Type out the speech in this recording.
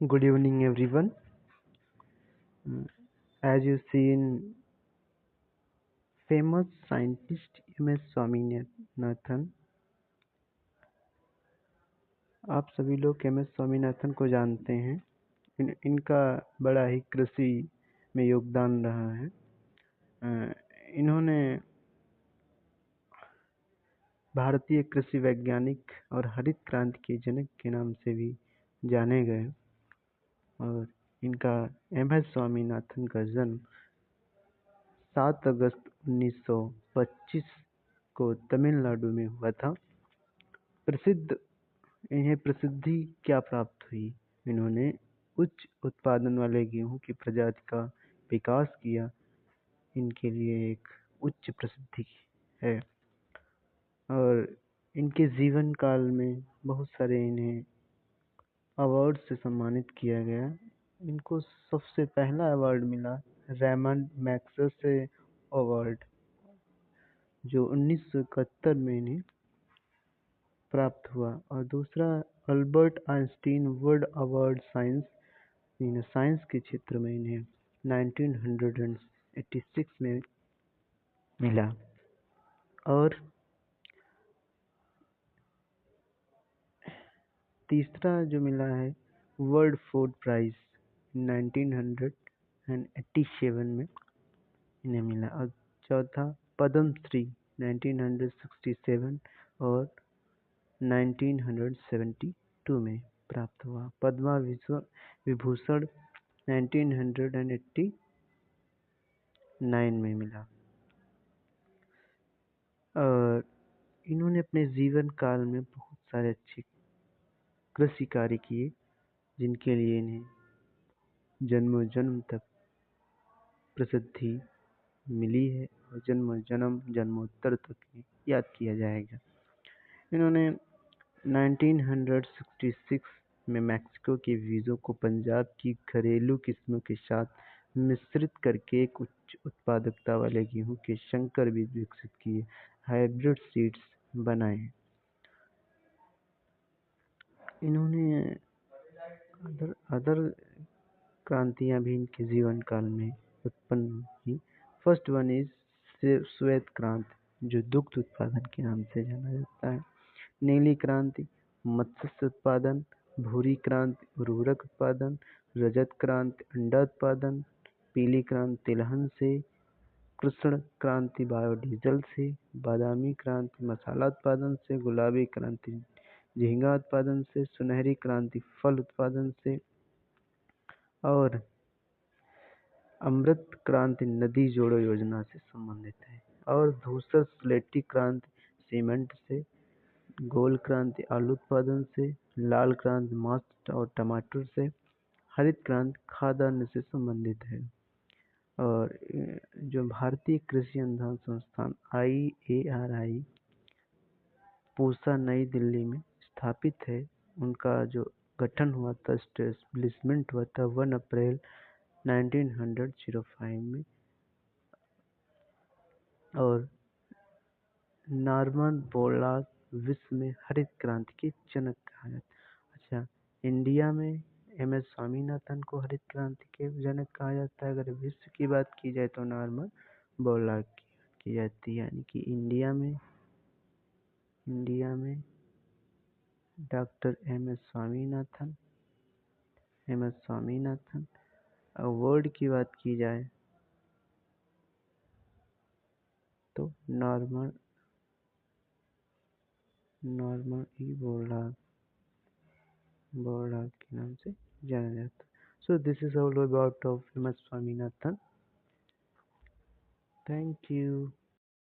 Good evening, everyone. As you see in famous scientist M.S. Swaminathan, आप सभी लोग M S Swaminathan को जानते हैं। इनका बड़ा ही कृषि में योगदान रहा है। इन्होंने भारतीय कृषि वैज्ञानिक और हरित क्रांति के जनक के नाम से भी जाने गए और इनका एम एस स्वामीनाथन का जन्म 7 अगस्त 1925 को तमिलनाडु में हुआ था। इन्हें प्रसिद्धि क्या प्राप्त हुई? इन्होंने उच्च उत्पादन वाले गेहूं की प्रजाति का विकास किया। इनके लिए एक उच्च प्रसिद्धि है और इनके जीवन काल में बहुत सारे इन्हें अवार्ड से सम्मानित किया गया। इनको सबसे पहला अवार्ड मिला रेमंड मैग्सेसे अवार्ड, जो 1971 में इन्हें प्राप्त हुआ, और दूसरा Albert Einstein world award science के क्षेत्र में इन्हें 1986 में मिला। और तीसरा जो मिला है वर्ल्ड फूड प्राइज 1987 में इन्हें मिला। और चौथा पद्म श्री 1967 और 1972 में प्राप्त हुआ। पद्मा विभूषण 1989 में मिला। और इन्होंने अपने जीवन काल में बहुत सारे अच्छे कृषि कार्य किए, जिनके लिए इन्हें जन्मों जन्म तक प्रसिद्धि मिली है और जन्मोत्तर तक याद किया जाएगा। इन्होंने 1966 में मैक्सिको के बीजों को पंजाब की घरेलू किस्मों के साथ मिश्रित करके एक उच्च उत्पादकता वाले गेहूं के संकर बीज विकसित किए, हाइब्रिड सीड्स बनाए। इन्होंने अदर क्रांतियां भी इनके जीवन काल में उत्पन्न हुई। फर्स्ट वन इज श्वेत क्रांति, जो दुग्ध उत्पादन के नाम से जाना जाता है। नीली क्रांति मत्स्य उत्पादन, भूरी क्रांति उर्वरक उत्पादन, रजत क्रांति अंडा उत्पादन, पीली क्रांति तिलहन से, कृष्ण क्रांति बायोडीजल से, बादामी क्रांति मसाला उत्पादन से, गुलाबी क्रांति झींगा उत्पादन से, सुनहरी क्रांति फल उत्पादन से, और अमृत क्रांति नदी जोड़ो योजना से संबंधित है। और धूसर स्लेटी क्रांति सीमेंट से, गोल क्रांति आलू उत्पादन से, लाल क्रांति मांस और टमाटर से, हरित क्रांति खाद्यान्न से संबंधित है। और जो भारतीय कृषि अनुसंधान संस्थान IARI पूसा नई दिल्ली में स्थापित है, उनका जो गठन हुआ था, एस्टेब्लिशमेंट हुआ था 1 अप्रैल 1905 में। और नॉर्मन बोरलॉग विश्व में हरित क्रांति के जनक कहा जाता है। अच्छा, इंडिया में एम एस स्वामीनाथन को हरित क्रांति के जनक कहा जाता है। अगर विश्व की बात की जाए तो नॉर्मन बोरलॉग की जाती है। यानी कि इंडिया में doctor M S Swaminathan. World की बात की जाए तो नॉर्मन ई बोरलॉग के नाम से जाना जाता है। So this is all about of M.S. Swaminathan. Thank you.